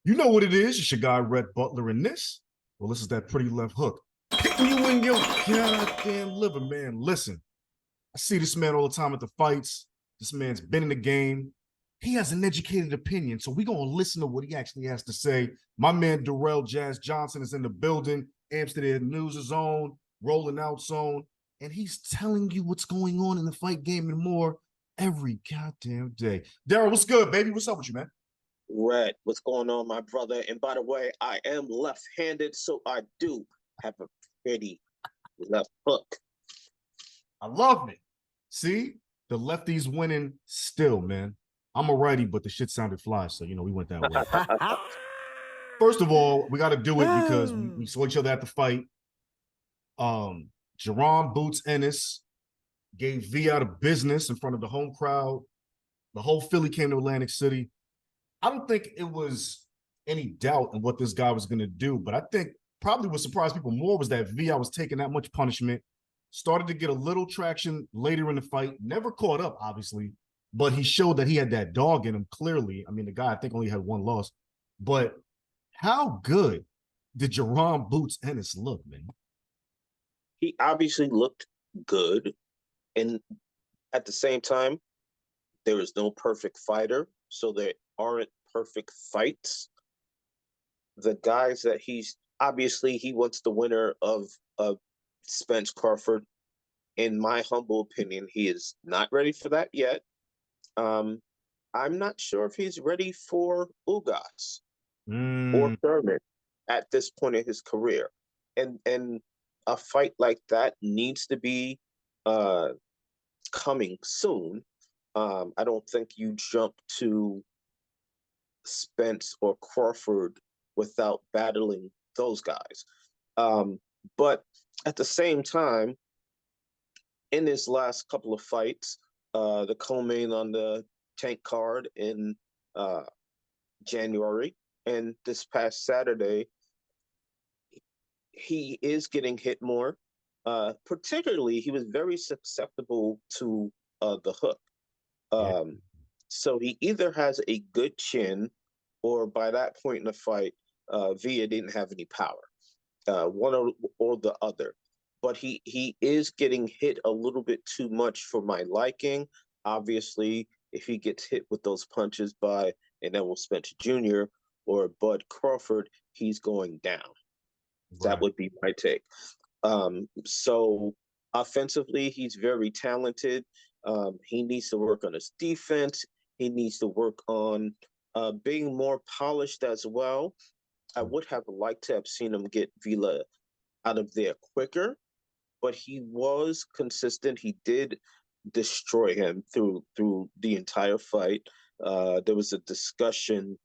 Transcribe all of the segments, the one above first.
You know what it is. It's your guy, Rhett Butler, in this. Well, this is that pretty left hook. Hitting you in your goddamn liver, man. Listen, I see this man all the time at the fights. This man's been in the game. He has an educated opinion, so we're going to listen to what he actually has to say. My man, Derrel Jazz Johnson, is in the building. Amsterdam News is on, Rolling Out Zone, and he's telling you what's going on in the fight game and more every goddamn day. Derrel, what's good, baby? What's up with you, man? Rhett, what's going on, my brother? And by the way, I am left-handed, so I do have a pretty left hook. I love it. See, the lefties winning still, man. I'm a righty, but the shit sounded fly, so we went that way. First of all, we got to do it because we saw each other at the fight. Jerome Boots Ennis gave V out of business in front of the home crowd. The whole Philly came to Atlantic City. I don't think it was any doubt in what this guy was going to do, but I think probably what surprised people more was that VI was taking that much punishment, started to get a little traction later in the fight, never caught up, obviously, but he showed that he had that dog in him clearly. I mean, the guy, I think, only had one loss. But how good did Jerome Boots Ennis look, man? He obviously looked good, and at the same time, there is no perfect fighter, so there aren't perfect fights. The guys that he wants the winner of Spence Crawford. In my humble opinion, he is not ready for that yet. I'm not sure if he's ready for Ugas or Thurman at this point in his career. And a fight like that needs to be coming soon. I don't think you jump to Spence or Crawford without battling those guys. But at the same time, in his last couple of fights, the co-main on the Tank card in January and this past Saturday, he is getting hit more. Particularly, he was very susceptible to the hook. So he either has a good chin, or by that point in the fight, Villa didn't have any power, one or the other. But he is getting hit a little bit too much for my liking. Obviously, if he gets hit with those punches by an Errol Spence Jr. or Bud Crawford, he's going down. Right. That would be my take. So offensively, he's very talented. He needs to work on his defense. He needs to work on being more polished as well. I would have liked to have seen him get Villa out of there quicker, but he was consistent. He did destroy him through the entire fight. There was a discussion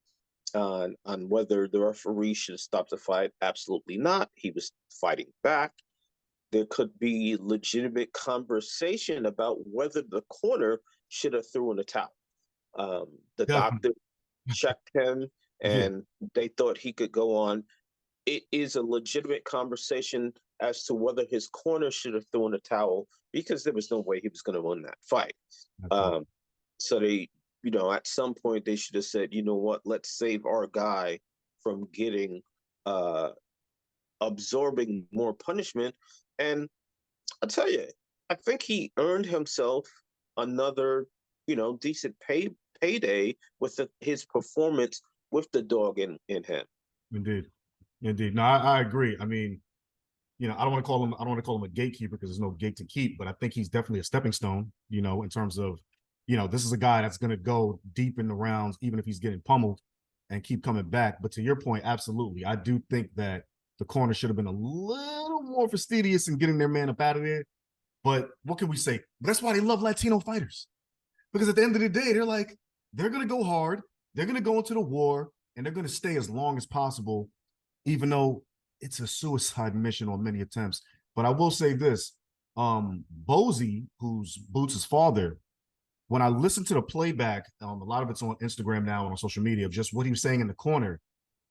on whether the referee should have stopped the fight. Absolutely not. He was fighting back. There could be legitimate conversation about whether the corner should have thrown a towel. The doctor checked him, and they thought he could go on. It is a legitimate conversation as to whether his corner should have thrown a towel, because there was no way he was going to win that fight. So they, at some point they should have said, you know what, let's save our guy from getting absorbing more punishment. And I'll tell you, I think he earned himself another, decent payday with his performance with the dog in him. Indeed. No, I agree. I mean, I don't want to call him a gatekeeper, because there's no gate to keep, but I think he's definitely a stepping stone, in terms of, this is a guy that's going to go deep in the rounds, even if he's getting pummeled, and keep coming back. But to your point, absolutely. I do think that the corner should have been a little more fastidious in getting their man up out of there. But what can we say? That's why they love Latino fighters. Because at the end of the day, they're going to go hard. They're going to go into the war, and they're going to stay as long as possible, even though it's a suicide mission on many attempts. But I will say this, Bozy, who's Boots' father, when I listened to the playback, a lot of it's on Instagram now and on social media, of just what he was saying in the corner,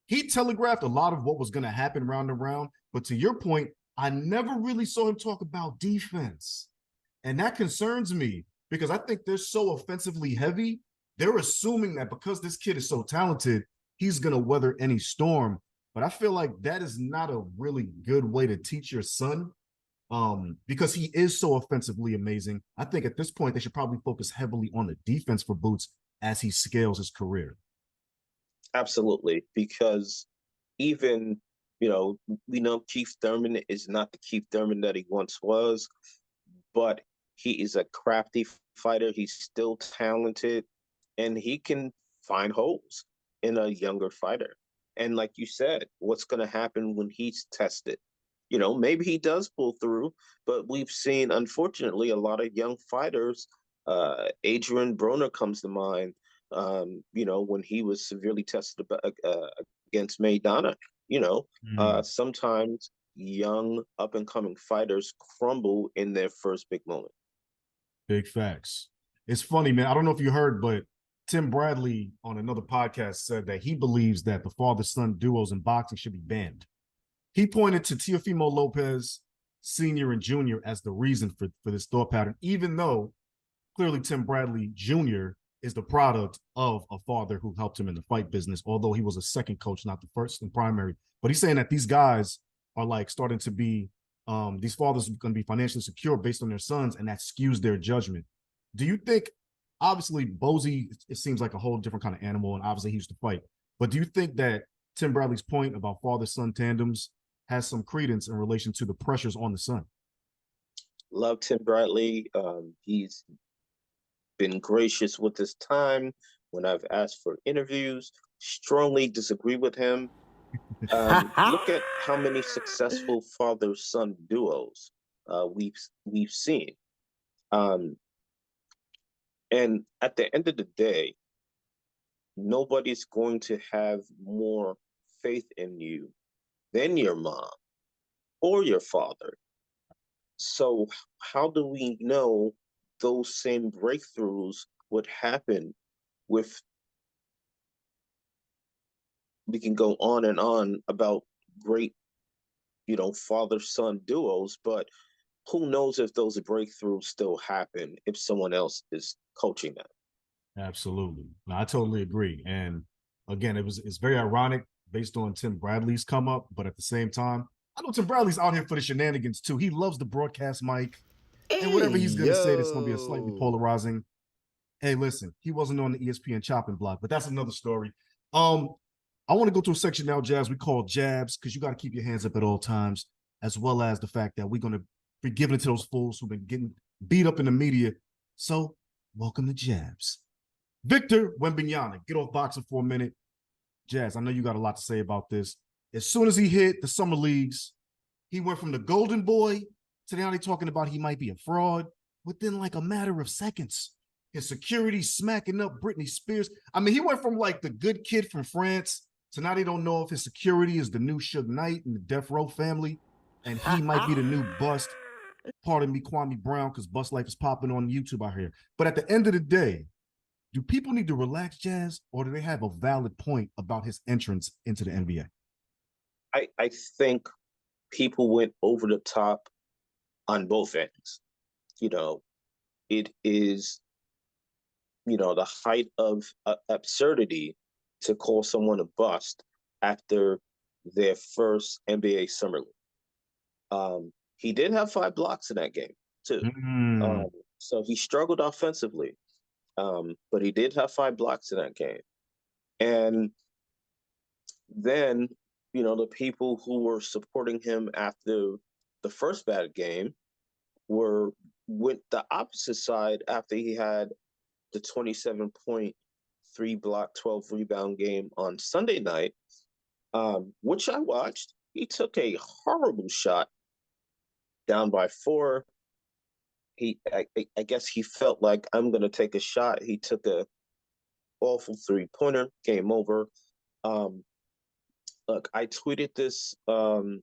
he telegraphed a lot of what was going to happen round and round. But to your point, I never really saw him talk about defense. And that concerns me, because I think they're so offensively heavy. They're assuming that because this kid is so talented, he's going to weather any storm. But I feel like that is not a really good way to teach your son, because he is so offensively amazing. I think at this point, they should probably focus heavily on the defense for Boots as he scales his career. Absolutely, because even, we know Keith Thurman is not the Keith Thurman that he once was, but he is a crafty fighter. He's still talented, and he can find holes in a younger fighter. And like you said, what's going to happen when he's tested? Maybe he does pull through, but we've seen, unfortunately, a lot of young fighters. Adrian Broner comes to mind. When he was severely tested against Maidana. Sometimes young up and coming fighters crumble in their first big moment. Big facts. It's funny, man. I don't know if you heard, but Tim Bradley on another podcast said that he believes that the father-son duos in boxing should be banned. He pointed to Teofimo Lopez Sr. and Jr. as the reason for this thought pattern, even though clearly Tim Bradley Jr. is the product of a father who helped him in the fight business, although he was a second coach, not the first and primary. But he's saying that these guys are like starting to be, these fathers are going to be financially secure based on their sons, and that skews their judgment. Do you think, obviously, Bozy, it seems like a whole different kind of animal, and obviously he used to fight. But do you think that Tim Bradley's point about father-son tandems has some credence in relation to the pressures on the son? Love Tim Bradley. He's been gracious with his time when I've asked for interviews. Strongly disagree with him. Look at how many successful father-son duos we've seen. And at the end of the day, nobody's going to have more faith in you than your mom or your father. So how do we know those same breakthroughs would happen with, we can go on and on about great, father-son duos, but who knows if those breakthroughs still happen if someone else is coaching them. Absolutely. No, I totally agree. And again, it's very ironic based on Tim Bradley's come up, but at the same time, I know Tim Bradley's out here for the shenanigans too. He loves the broadcast mic, and whatever he's going to say that's going to be a slightly polarizing. Hey, listen, he wasn't on the ESPN chopping block, but that's another story. I want to go to a section now, Jazz, we call jabs, because you got to keep your hands up at all times, as well as the fact that we're going to be giving it to those fools who've been getting beat up in the media. So, welcome to jabs. Victor Wembanyama, get off boxing for a minute. Jazz, I know you got a lot to say about this. As soon as he hit the summer leagues, he went from the golden boy to now they're talking about he might be a fraud within like a matter of seconds. His security smacking up Britney Spears. I mean, he went from like the good kid from France to now they don't know if his security is the new Suge Knight in the Death Row family, and he might be the new Bust. Pardon me, Kwame Brown, because Bust Life is popping on YouTube out here. But at the end of the day, do people need to relax, Jazz, or do they have a valid point about his entrance into the NBA? I think people went over the top on both ends. It is, the height of absurdity to call someone a bust after their first NBA summer league. He did have 5 blocks in that game, too. So he struggled offensively. But he did have 5 blocks in that game. And then, the people who were supporting him after the first bad game went the opposite side after he had the 27-point, 3-block, 12-rebound game on Sunday night, which I watched. He took a horrible shot down by 4. I guess he felt like, I'm going to take a shot. He took a awful 3-pointer, game over. Look, I tweeted this on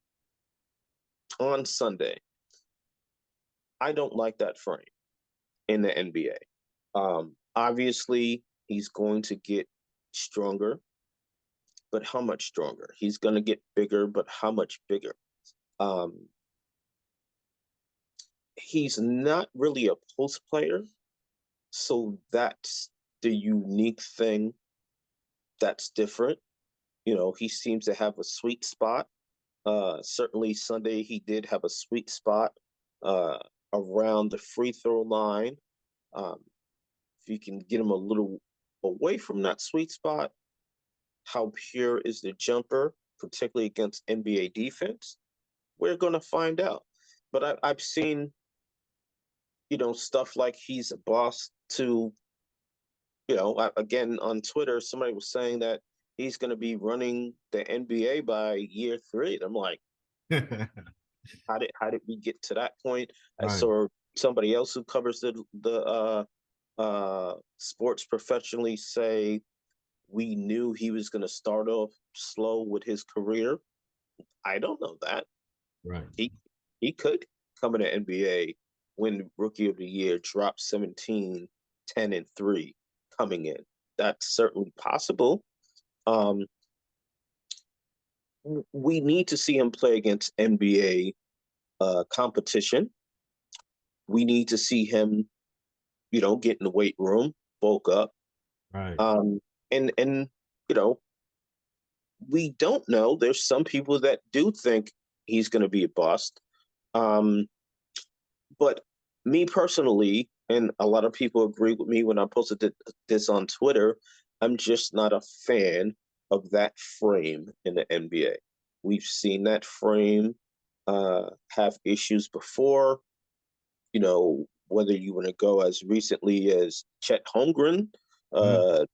Sunday. I don't like that frame in the NBA. Obviously, he's going to get stronger, but how much stronger? He's going to get bigger, but how much bigger? He's not really a post player, so that's the unique thing that's different. he seems to have a sweet spot. Certainly Sunday he did have a sweet spot uh, around the free throw line. Um, if you can get him a little away from that sweet spot, how pure is the jumper, particularly against NBA defense? We're going to find out. But I've seen, stuff like he's a boss to, again on Twitter, somebody was saying that he's going to be running the NBA by year 3. And I'm like, how did we get to that point? I Right. saw somebody else who covers the sports professionally say we knew he was going to start off slow with his career. I don't know that. Right. He could come in the NBA, win Rookie of the Year, drop 17, 10, and 3 coming in. That's certainly possible. Um, we need to see him play against NBA competition. We need to see him, get in the weight room, bulk up. Right. And we don't know. There's some people that do think he's going to be a bust. Um, but me personally, and a lot of people agree with me when I posted this on Twitter, I'm just not a fan of that frame in the NBA. We've seen that frame have issues before. Whether you want to go as recently as Chet Holmgren Mm. uh,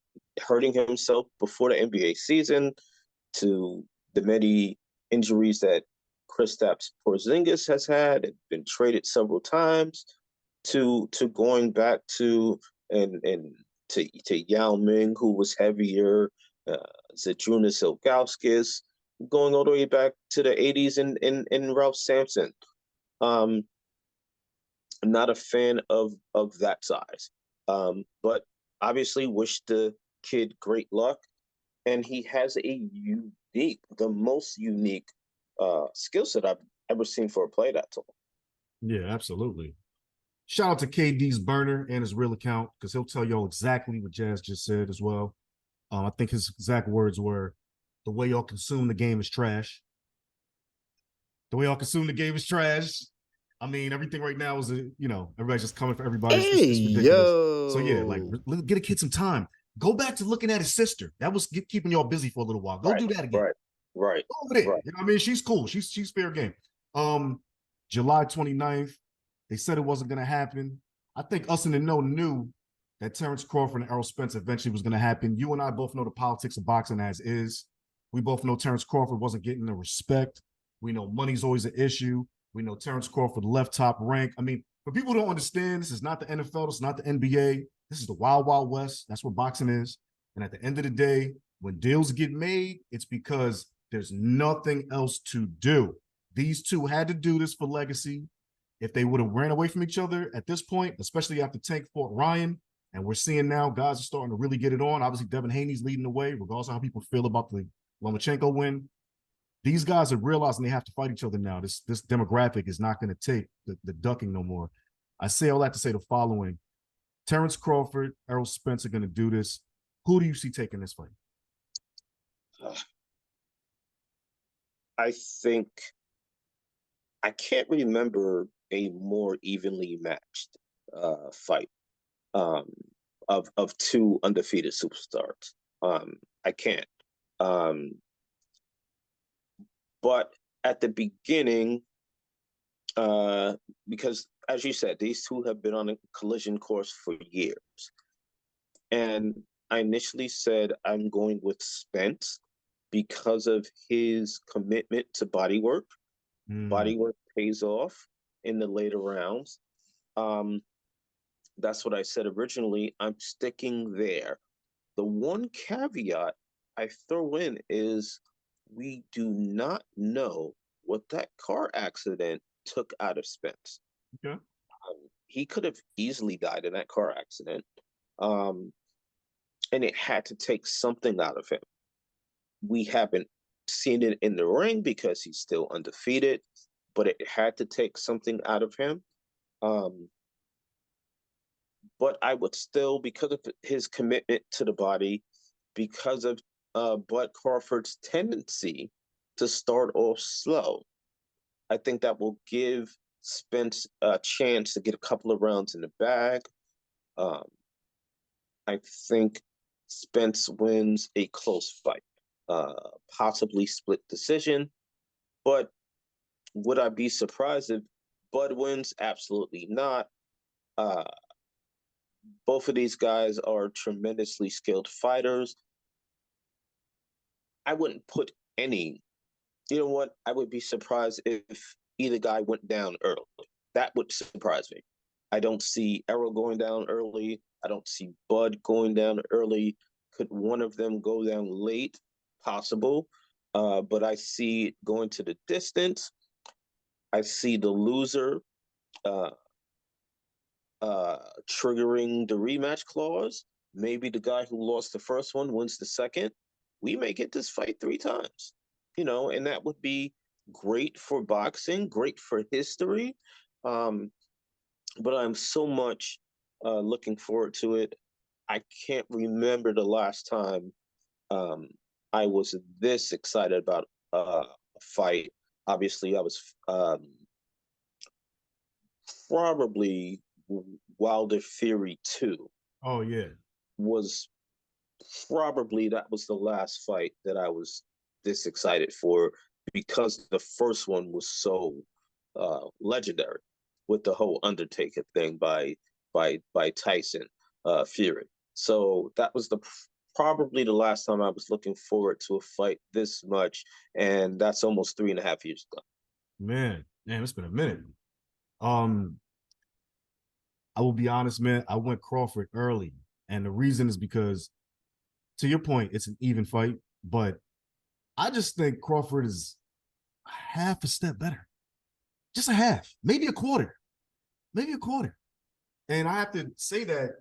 hurting himself before the NBA season, to the many injuries that Kristaps Porzingis has had and been traded several times, to going back to and to Yao Ming, who was heavier, uh, Zydrunas Ilgauskas, going all the way back to the 80s and Ralph Sampson. Um, I'm not a fan of that size. But obviously wish the kid great luck. And he has the most unique skill set I've ever seen for a play that tall. Yeah, absolutely. Shout out to KD's burner and his real account because he'll tell y'all exactly what Jazz just said as well. I think his exact words were, "The way y'all consume the game is trash. The way y'all consume the game is trash." I mean, everything right now is, everybody's just coming for everybody. Hey, It's ridiculous. So yeah, like yo. get a kid some time. Go back to looking at his sister. That was keeping y'all busy for a little while. Go Right, do that again. right, right, Go over there. right. You know what I mean? She's cool. She's fair game. July 29th, they said it wasn't gonna happen. I think us in the know knew that Terrence Crawford and Errol Spence eventually was gonna happen. You and I both know the politics of boxing as is. We both know Terrence Crawford wasn't getting the respect. We know money's always an issue. We know Terrence Crawford left top rank. I mean, for people who don't understand, this is not the NFL, this is not the NBA. This is the Wild Wild West. That's what boxing is. And at the end of the day, when deals get made, it's because there's nothing else to do. These two had to do this for legacy. If they would have ran away from each other at this point, especially after Tank fought Ryan, and we're seeing now guys are starting to really get it on. Obviously, Devin Haney's leading the way, regardless of how people feel about the Lomachenko win. These guys are realizing they have to fight each other now. This demographic is not going to take the ducking no more. I say all that to say the following. Terrence Crawford, Errol Spence are going to do this. Who do you see taking this fight? I think I can't remember a more evenly matched fight um, of two undefeated superstars. I can't. Um, but at the beginning, because as you said, these two have been on a collision course for years. And I initially said I'm going with Spence because of his commitment to body work. Body work pays off in the later rounds. Um, that's what I said originally. I'm sticking there. The one caveat I throw in is we do not know what that car accident took out of Spence. Okay. He could have easily died in that car accident. Um, and it had to take something out of him. We haven't seen it in the ring because he's still undefeated, but it had to take something out of him. But I would still, because of his commitment to the body, because of Bud Crawford's tendency to start off slow. I think that will give Spence a chance to get a couple of rounds in the bag. Um, I think Spence wins a close fight, possibly split decision. But would I be surprised if Bud wins? Absolutely not. Uh, both of these guys are tremendously skilled fighters. I wouldn't put any. You know what? I would be surprised if either guy went down early. That would surprise me. I don't see Errol going down early. I don't see Bud going down early. Could one of them go down late? Possible. But I see it going to the distance. I see the loser uh, triggering the rematch clause. Maybe the guy who lost the first one wins the second. We may get this fight 3 times, and that would be great for boxing, great for history. Um, but I'm so much looking forward to it. I can't remember the last time um, I was this excited about a fight. Obviously, I was probably Wilder Fury 2 Oh yeah. was probably that was the last fight that I was this excited for because the first one was so legendary with the whole Undertaker thing by Tyson Fury. So that was the probably the last time I was looking forward to a fight this much, and that's almost 3.5 years ago. Man, it's been a minute. Um, I will be honest, man. I went Crawford early, and the reason is because, to your point, it's an even fight, but I just think Crawford is half a step better, just a half, maybe a quarter, maybe a quarter. And I have to say that,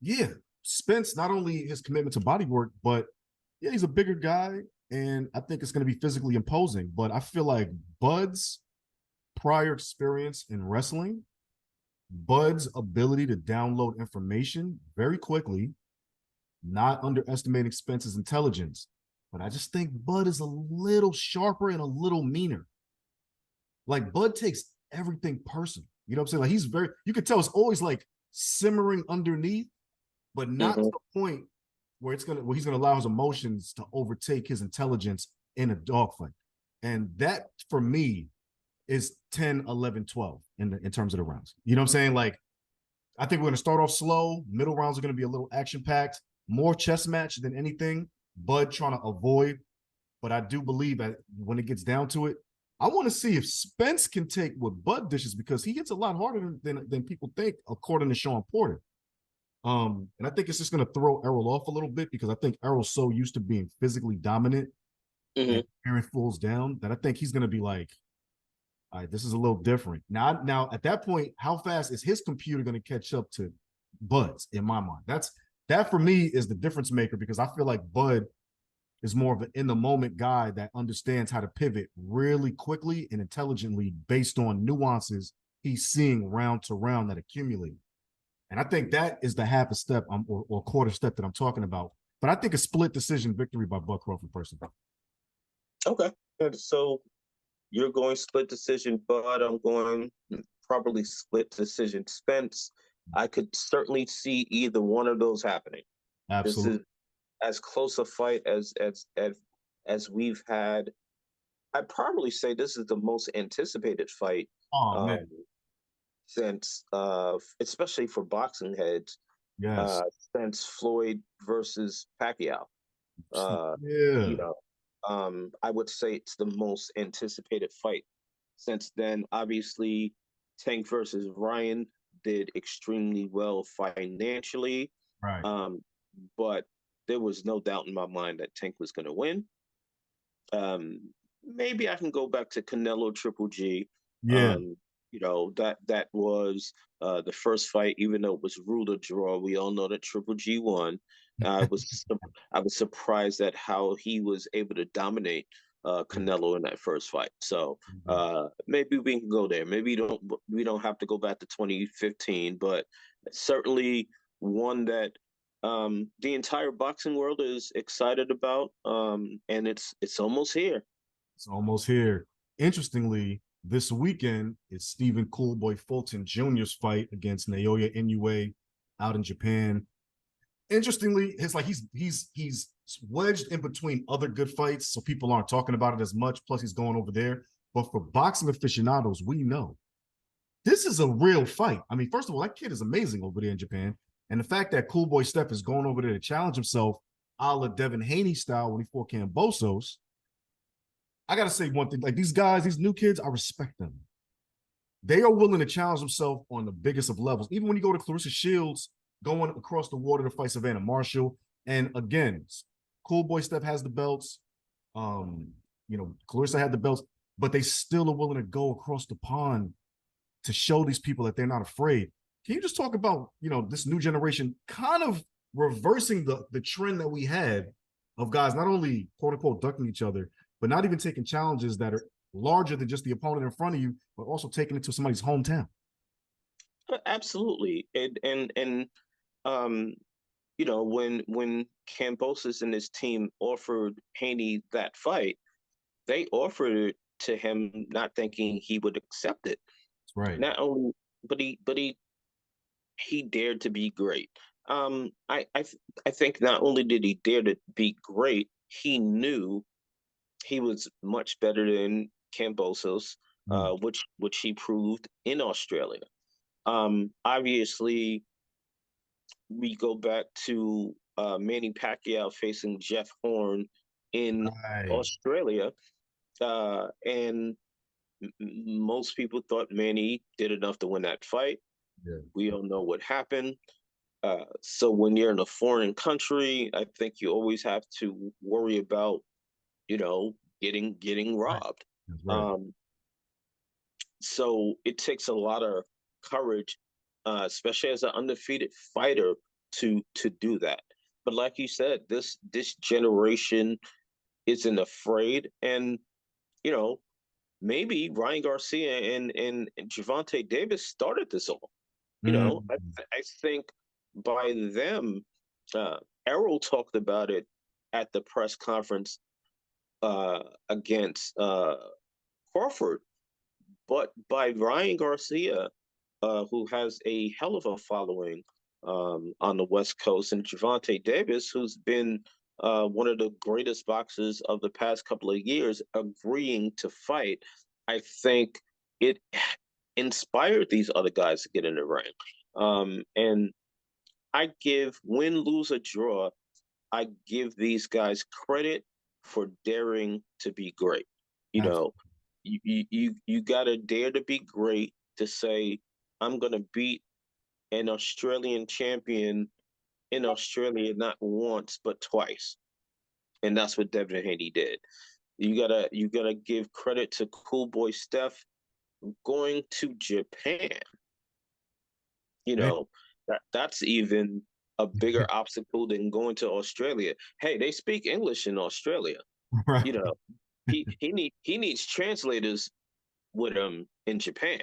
yeah, Spence, not only his commitment to body work, but yeah, he's a bigger guy, and I think it's going to be physically imposing. But I feel like Bud's prior experience in wrestling, Bud's ability to download information very quickly, not underestimating Spence's intelligence, but I just think Bud is a little sharper and a little meaner. Like Bud takes everything personal. You know what I'm saying? Like he's very, you could tell it's always like simmering underneath, but not to the point where he's gonna allow his emotions to overtake his intelligence in a dogfight. And that for me is 10, 11, 12 in terms of the rounds. You know what I'm saying? Like, I think we're gonna start off slow. Middle rounds are gonna be a little action-packed, more chess match than anything. Bud trying to avoid, but I do believe that when it gets down to it, I want to see if Spence can take what Bud dishes because he hits a lot harder than people think, according to Sean Porter. And I think it's just going to throw Errol off a little bit because I think Errol's so used to being physically dominant and carrying fools down that I think he's going to be like, all right, this is a little different. Now at that point, how fast is his computer going to catch up to Bud's in my mind? That for me is the difference maker because I feel like Bud is more of an in the moment guy that understands how to pivot really quickly and intelligently based on nuances he's seeing round to round that accumulate. And I think that is the half a step or quarter step that I'm talking about. But I think a split decision victory by Bud Crawford personally. Okay. And so you're going split decision, Bud. I'm going probably split decision, Spence. I could certainly see either one of those happening. Absolutely. This is as close a fight as we've had. I'd probably say this is the most anticipated fight Oh um, man. since, especially for boxing heads, Yes. since Floyd versus Pacquiao. Yeah. You know, I would say it's the most anticipated fight since then. Obviously, Tank versus Ryan did extremely well financially, Right. but there was no doubt in my mind that Tank was going to win. Maybe I can go back to Canelo Triple G. Yeah. That was the first fight, even though it was ruled a draw. We all know that Triple G won. I was I was surprised at how he was able to dominate Canelo in that first fight. So maybe we can go there. Maybe we don't have to go back to 2015, but certainly one that the entire boxing world is excited about, and it's almost here. It's almost here. Interestingly, this weekend is Stephen Coolboy Fulton Jr.'s fight against Naoya Inoue out in Japan. Interestingly, it's like he's wedged in between other good fights, so people aren't talking about it as much. Plus, he's going over there. But for boxing aficionados, we know this is a real fight. I mean, first of all, that kid is amazing over there in Japan. And the fact that Cool Boy Steph is going over there to challenge himself a la Devin Haney style when he fought Kambosos, I got to say one thing. Like these guys, these new kids, I respect them. They are willing to challenge themselves on the biggest of levels. Even when you go to Clarissa Shields going across the water to fight Savannah Marshall. And again, Cool Boy Steph has the belts. Clarissa had the belts, but they still are willing to go across the pond to show these people that they're not afraid. Can you just talk about, this new generation kind of reversing the trend that we had of guys not only quote unquote ducking each other, but not even taking challenges that are larger than just the opponent in front of you, but also taking it to somebody's hometown? Absolutely, and um, when Kambosos and his team offered Haney that fight, they offered it to him not thinking he would accept it. That's right. Not only, but he dared to be great. I think not only did he dare to be great, he knew he was much better than Kambosos, which he proved in Australia. Obviously, we go back to Manny Pacquiao facing Jeff Horn in Right. Australia, and most people thought Manny did enough to win that fight. Yeah. We don't know what happened. So when you're in a foreign country, I think you always have to worry about, getting Right. robbed. That's right. Um, so it takes a lot of courage, especially as an undefeated fighter, to do that. But like you said, this generation isn't afraid, and you know maybe Ryan Garcia and Javante Davis started this all. Mm. I think by them, uh, Errol talked about it at the press conference against Crawford, but by Ryan Garcia, who has a hell of a following on the West Coast, and Javante Davis, who's been one of the greatest boxers of the past couple of years, agreeing to fight, I think it inspired these other guys to get in the ring. And I give win, lose, or draw, I give these guys credit for daring to be great. You know, Absolutely. you gotta dare to be great to say, I'm gonna beat an Australian champion in Australia not once but twice. And that's what Devin Haney did. You gotta give credit to Cool Boy Steph going to Japan. You Yeah. know, that's even a bigger obstacle than going to Australia. Hey, they speak English in Australia. Right. You know, he needs translators with him in Japan.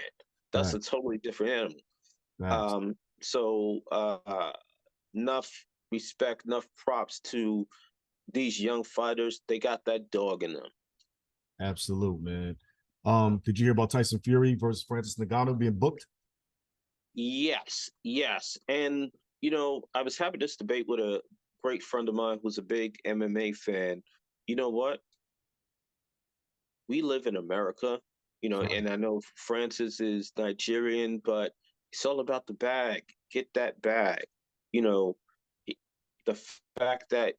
That's Right. a totally different animal. Right. So enough respect, enough props to these young fighters. They got that dog in them. Absolute, man. Did you hear about Tyson Fury versus Francis Ngannou being booked? Yes, yes. And I was having this debate with a great friend of mine who's a big MMA fan. You know what? We live in America, Right. and I know Francis is Nigerian, but it's all about the bag. Get that bag. You know, the fact that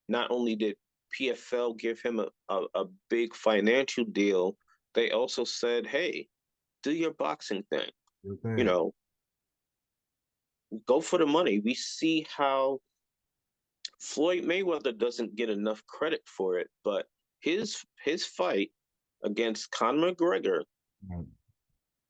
not only did PFL give him a big financial deal, they also said, hey, do your boxing thing. Good You thing. know, go for the money. We see how Floyd Mayweather doesn't get enough credit for it, but his fight against Conor McGregor, Right.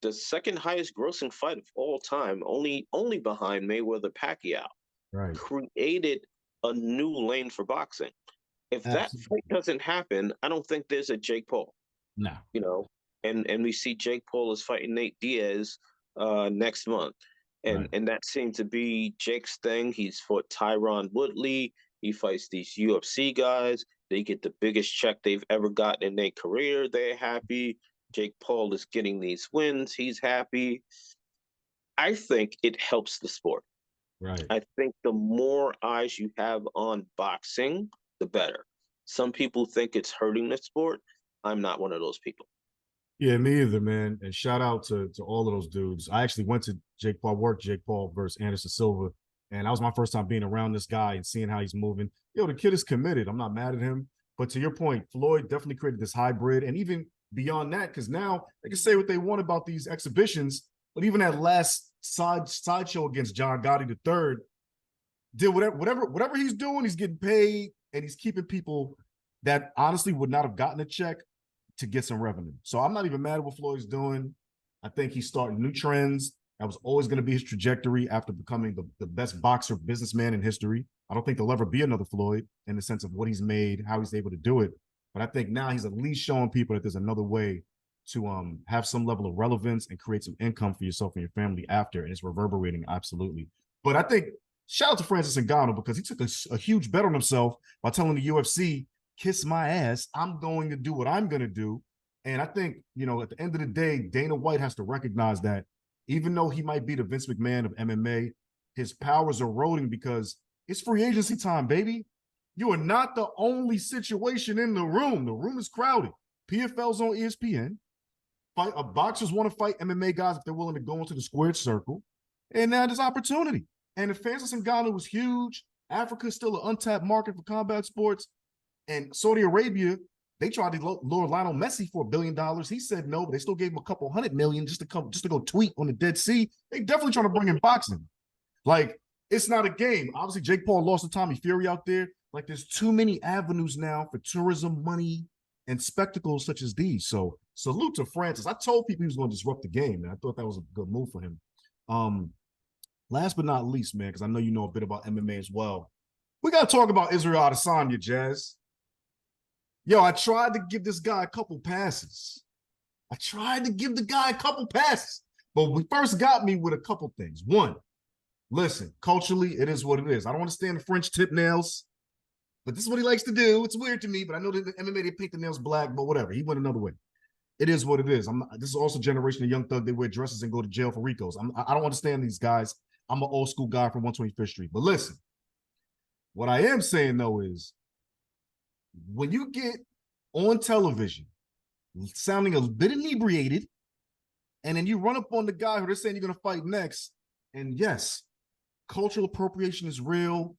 the second highest grossing fight of all time, only behind Mayweather Pacquiao, Right. created a new lane for boxing. If that fight Absolutely. doesn't happen, I don't think there's a Jake Paul. No. You know, and we see Jake Paul is fighting Nate Diaz next month. Right. and that seemed to be Jake's thing. He's fought Tyron Woodley. He fights these UFC guys. They get the biggest check they've ever gotten in their career. They're happy. Jake Paul is getting these wins. He's happy. I think it helps the sport. Right. I think the more eyes you have on boxing, the better. Some people think it's hurting the sport. I'm not one of those people. Yeah, me either, man. And shout out to all of those dudes. I actually went to Jake Paul, worked Jake Paul versus Anderson Silva. And that was my first time being around this guy and seeing how he's moving. Yo, the kid is committed. I'm not mad at him. But to your point, Floyd definitely created this hybrid. And even beyond that, because now they can say what they want about these exhibitions. But even that last sideshow against John Gotti III, did whatever he's doing, he's getting paid and he's keeping people that honestly would not have gotten a check to get some revenue. So I'm not even mad at what Floyd's doing. I think he's starting new trends. That was always going to be his trajectory after becoming the best boxer businessman in history. I don't think there'll ever be another Floyd in the sense of what he's made, how he's able to do it. But I think now he's at least showing people that there's another way to have some level of relevance and create some income for yourself and your family after, and it's reverberating absolutely. But I think shout out to Francis Ngannou because he took a huge bet on himself by telling the UFC, kiss my ass, I'm going to do what I'm going to do. And I think, at the end of the day, Dana White has to recognize that even though he might be the Vince McMahon of MMA, his power's eroding because it's free agency time, baby. You are not the only situation in the room. The room is crowded. PFL's on ESPN. Boxers want to fight MMA guys if they're willing to go into the squared circle. And now there's opportunity. And if Francis Ngannou was huge, Africa is still an untapped market for combat sports. And Saudi Arabia, they tried to lure Lionel Messi for $1 billion. He said no, but they still gave him a couple $100 million just to go tweet on the Dead Sea. They definitely trying to bring in boxing. Like, it's not a game. Obviously, Jake Paul lost to Tommy Fury out there. Like, there's too many avenues now for tourism, money, and spectacles such as these. So, salute to Francis. I told people he was going to disrupt the game, and I thought that was a good move for him. Last but not least, man, because I know you know a bit about MMA as well. We got to talk about Israel Adesanya, Jazz. Yo, I tried to give this guy a couple passes. But we first got me with a couple things. One, listen, culturally, it is what it is. I don't understand the French tip nails, but this is what he likes to do. It's weird to me, but I know that the MMA, they paint the nails black, but whatever. He went another way. It is what it is. This is also a generation of young thug. They wear dresses and go to jail for Ricos. I don't understand these guys. I'm an old school guy from 125th Street. But listen, what I am saying, though, is when you get on television sounding a bit inebriated, and then you run up on the guy who they're saying you're going to fight next, and yes, cultural appropriation is real.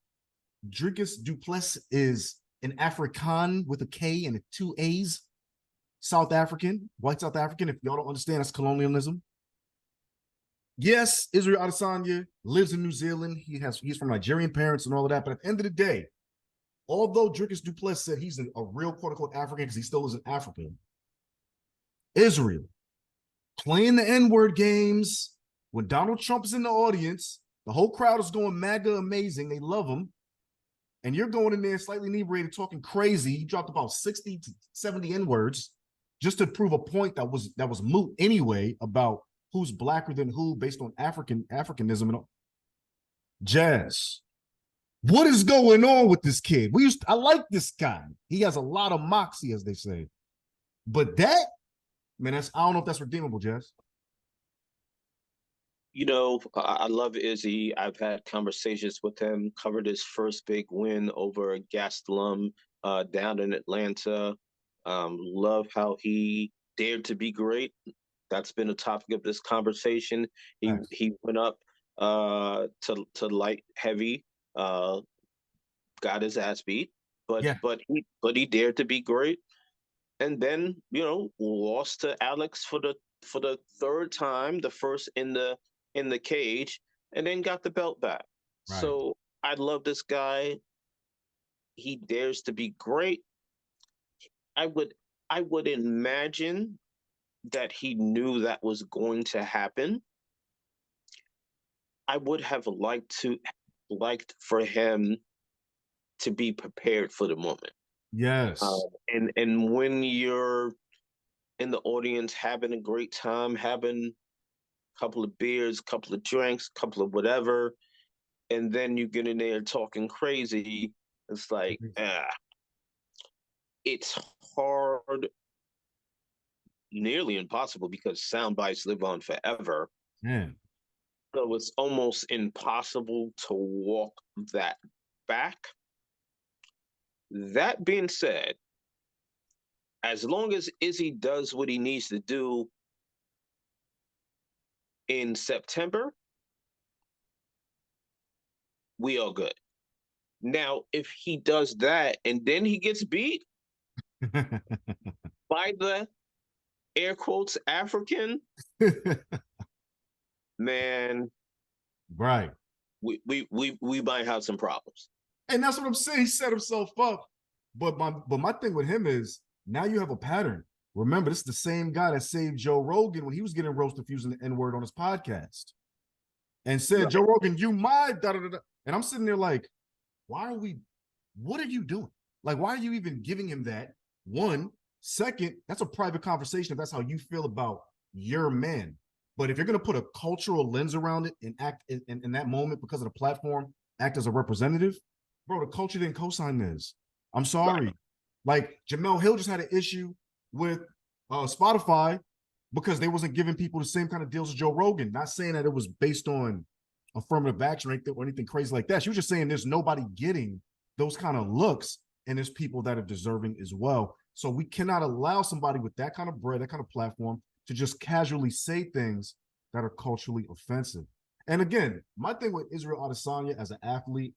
Dricus Duplessis is an Afrikaan with a K and 2 A's. South African, white South African. If y'all don't understand, that's colonialism. Yes, Israel Adesanya lives in New Zealand. He's from Nigerian parents and all of that. But at the end of the day, although Dricus Duplessis said he's a real quote-unquote African because he still is an African, Israel playing the N-word games when Donald Trump is in the audience, the whole crowd is going MAGA amazing. They love him. And you're going in there slightly inebriated, talking crazy. He dropped about 60 to 70 N-words just to prove a point that was moot anyway about who's blacker than who based on Africanism and all. Jazz, what is going on with this kid? I like this guy. He has a lot of moxie, as they say. But that, man, I don't know if that's redeemable, Jazz. I love Izzy. I've had conversations with him, covered his first big win over Gastelum down in Atlanta. Love how he dared to be great. That's been a topic of this conversation. He went up to light heavy, got his ass beat, but he dared to be great, and then lost to Alex for the third time, the first in the cage, and then got the belt back. Right. So I love this guy. He dares to be great. I would imagine that he knew that was going to happen. I would have liked for him to be prepared for the moment. Yes. And when you're in the audience having a great time, having couple of beers, couple of drinks, couple of whatever, and then you get in there talking crazy. It's like, it's hard, nearly impossible, because sound bites live on forever. Yeah. So it's almost impossible to walk that back. That being said, as long as Izzy does what he needs to do in September, we are good. Now, if he does that and then he gets beat by the air quotes African, man, Right. we might have some problems. And that's what I'm saying. He set himself up. But my thing with him is now you have a pattern. Remember, this is the same guy that saved Joe Rogan when he was getting roasted for using the N-word on his podcast. And said, right, Joe Rogan, you my da da da. And I'm sitting there like, what are you doing? Like, why are you even giving him that? One. Second, that's a private conversation if that's how you feel about your man. But if you're going to put a cultural lens around it and act in that moment because of the platform, act as a representative, bro, the culture didn't co-sign this. I'm sorry. Right. Like, Jamel Hill just had an issue with Spotify because they wasn't giving people the same kind of deals as Joe Rogan. Not saying that it was based on affirmative action or anything crazy like that. She was just saying there's nobody getting those kind of looks, and there's people that are deserving as well. So we cannot allow somebody with that kind of bread, that kind of platform, to just casually say things that are culturally offensive. And again, my thing with Israel Adesanya as an athlete,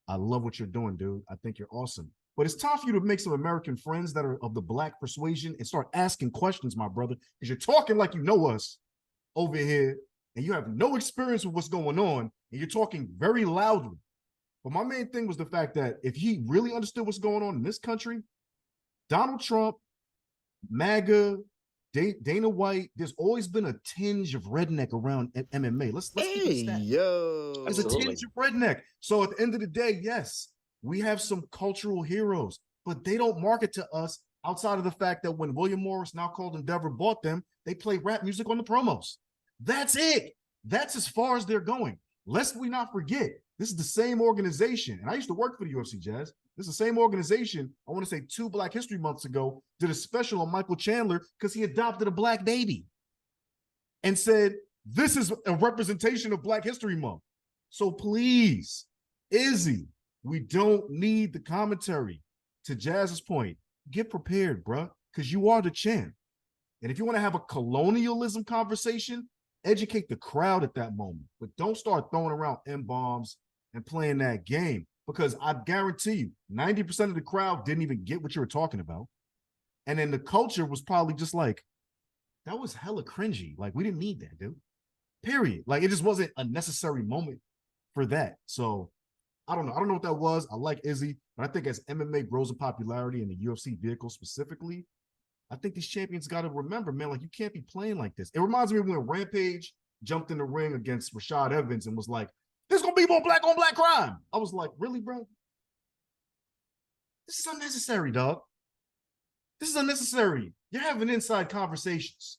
I love what you're doing, dude. I think you're awesome. But it's time for you to make some American friends that are of the Black persuasion and start asking questions, my brother, because you're talking like you know us over here, and you have no experience with what's going on, and you're talking very loudly. But my main thing was the fact that if he really understood what's going on in this country, Donald Trump, MAGA, Dana White, there's always been a tinge of redneck around MMA. Let's keep it stacked. There's a tinge of redneck. So at the end of the day, yes, we have some cultural heroes, but they don't market to us outside of the fact that when William Morris, now called Endeavor, bought them, they play rap music on the promos. That's it. That's as far as they're going. Lest we not forget, this is the same organization. And I used to work for the UFC, Jazz. This is the same organization, I want to say 2 Black History Months ago, did a special on Michael Chandler because he adopted a black baby and said, this is a representation of Black History Month. So please, Izzy, we don't need the commentary. To Jazz's point, get prepared, bro, because you are the champ. And if you want to have a colonialism conversation, educate the crowd at that moment. But don't start throwing around M-bombs and playing that game. Because I guarantee you, 90% of the crowd didn't even get what you were talking about. And then the culture was probably just like, that was hella cringy. Like, we didn't need that, dude. Period. Like, it just wasn't a necessary moment for that. So, I don't know. I don't know what that was. I like Izzy. But I think as MMA grows in popularity in the UFC vehicle specifically, I think these champions got to remember, man, like, you can't be playing like this. It reminds me of when Rampage jumped in the ring against Rashad Evans and was like, there's going to be more black on black crime. I was like, really, bro? This is unnecessary, dog. This is unnecessary. You're having inside conversations.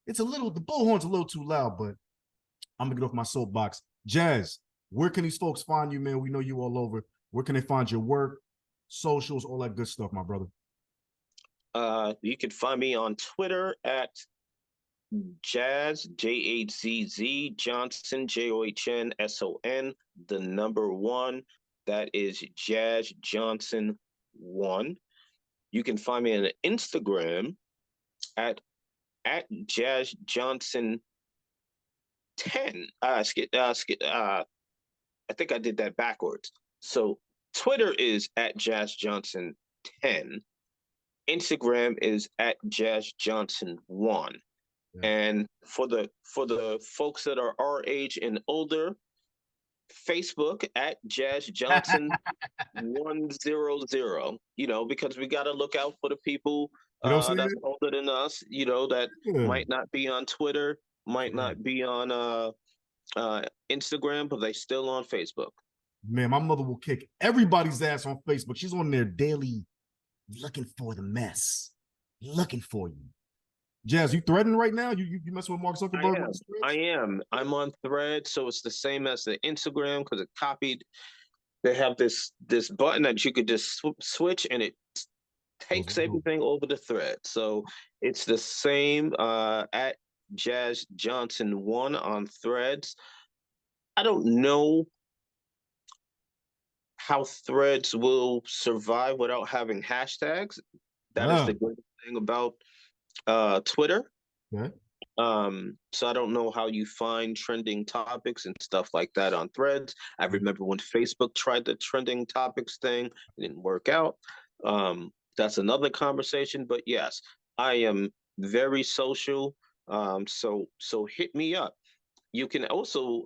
It's a little, the bullhorn's a little too loud, but I'm going to get off my soapbox. Jazz, where can these folks find you, man? We know you all over. Where can they find your work, socials, all that good stuff, my brother? You can find me on Twitter at Jazz, Jazz Johnson, JOHNSON, the number 1. That is Jazz Johnson 1. You can find me on Instagram at Jazz Johnson 10. I think I did that backwards. So Twitter is at Jazz Johnson 10. Instagram is at Jazz Johnson 1. And for the folks that are our age and older, Facebook at Jazz Johnson 100. You know, because we got to look out for the people that's older than us. You know, that might not be on Twitter, might not be on Instagram, but they still on Facebook. Man, my mother will kick everybody's ass on Facebook. She's on there daily, looking for the mess, looking for you. Jazz, you threading right now? You messing with Mark I Zuckerberg on am. his I threads? am. I'm on Thread, so it's the same as the Instagram because it copied. They have this button that you could just switch, and it Goes takes right over. everything over the thread. So it's the same at Jazz Johnson 1 on Threads. I don't know how Threads will survive without having hashtags. That is Ah, the good thing about Twitter. okay. So I don't know how you find trending topics and stuff like that on Threads. I remember when Facebook tried the trending topics thing, it didn't work out. That's another conversation. But yes, I am very social. So hit me up. You can also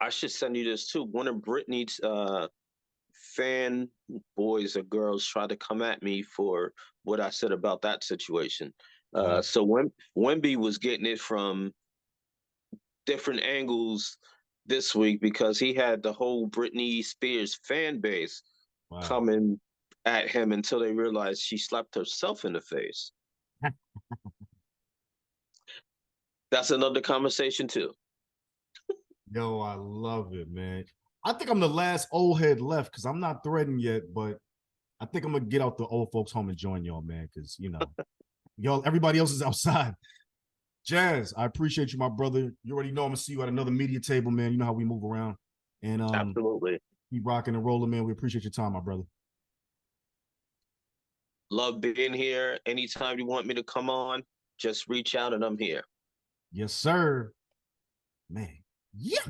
I should send you this too. One of Brittany's fan boys or girls tried to come at me for what I said about that situation. Wow. So when Wemby was getting it from different angles this week because he had the whole Britney Spears fan base Wow. coming at him until they realized she slapped herself in the face. That's another conversation too. Yo, I love it, man. I think I'm the last old head left because I'm not threading yet, but I think I'm gonna get out the old folks home and join y'all, man. Because y'all, everybody else is outside. Jazz, I appreciate you, my brother. You already know I'm gonna see you at another media table, man. You know how we move around. And Absolutely. keep rocking and rolling, man. We appreciate your time, my brother. Love being here. Anytime you want me to come on, just reach out and I'm here. Yes, sir. Man. Yeah.